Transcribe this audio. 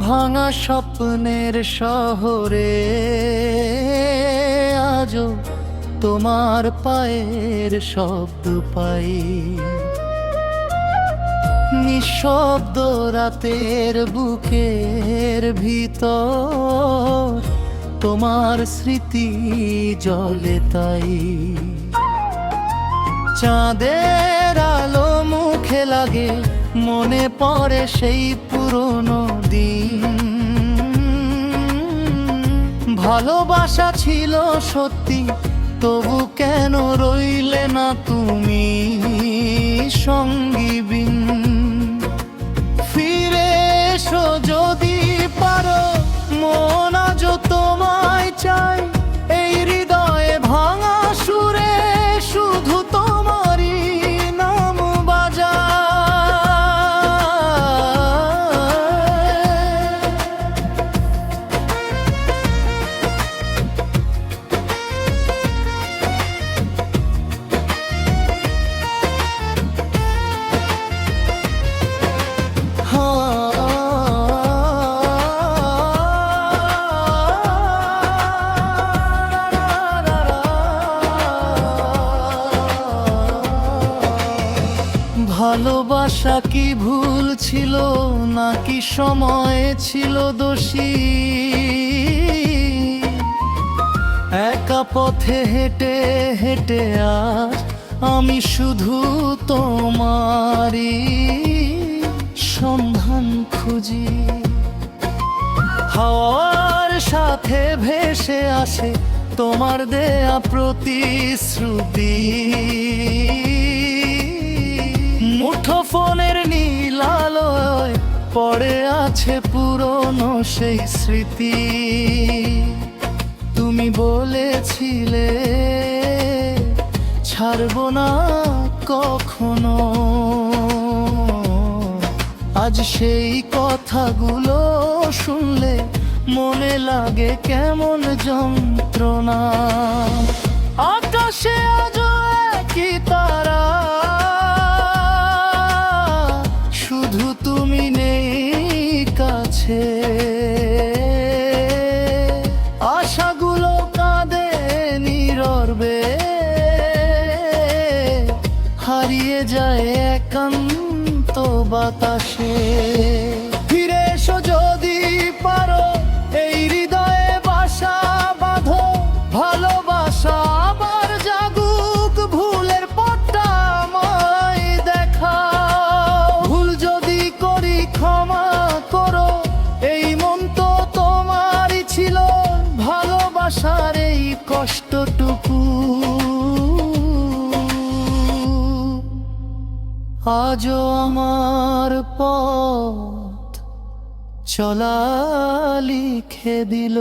ভাঙা স্বপ্নের শহরে আজও তোমার পায়ের শব্দ পাই। নিঃশব্দ রাতের বুকের ভিতর তোমার স্মৃতি জলে তাই। চাঁদের আলো মুখে লাগে, মনে পড়ে সেই পুরনো দিন। ভালোবাসা ছিল সত্যি, তবু কেন রইলে না তুমি সঙ্গীবিন। ফিরে এসো যদি পারো, মন আজও তোমায় চাই। এই হৃদয়ে ভাঙা সুরে শুধু তোমারই নাম বাজায়। ভালোবাসা কি ভুল ছিল, নাকি সময় ছিল দোষী? একা পথে হেঁটে হেঁটে আজ আমি শুধু তোমারই সন্ধান খুঁজি। হাওয়ার সাথে ভেসে আসে তোমার দেয়া প্রতিশ্রুতি। মুঠো ফোনের নীল আলোয় পড়ে আছে পুরনো সেই স্মৃতি। তুমি বলেছিলে ছাড়বো না কখনো, আজ সেই কথাগুলো শুনলে মনে লাগে কেমন যন্ত্রণা। আকাশে আজ একই তারা, শুধু তুমি নেই কাছে। আশাগুলো কাঁদে নীরবে, হারিয়ে যায় একান্ত বাতাসে। ফিরে এসো যদি পারো, এই হৃদয়ে বাসা বাঁধো। ভালোবাসা আবার জাগুক, ভুলের পথটা আমায় দেখাও। ভুল যদি করি ক্ষমা করো, এই মন তো তোমারই ছিল। ভালোবাসার এই কষ্টটুকু আজও আমার পথ চলা লিখে দিল।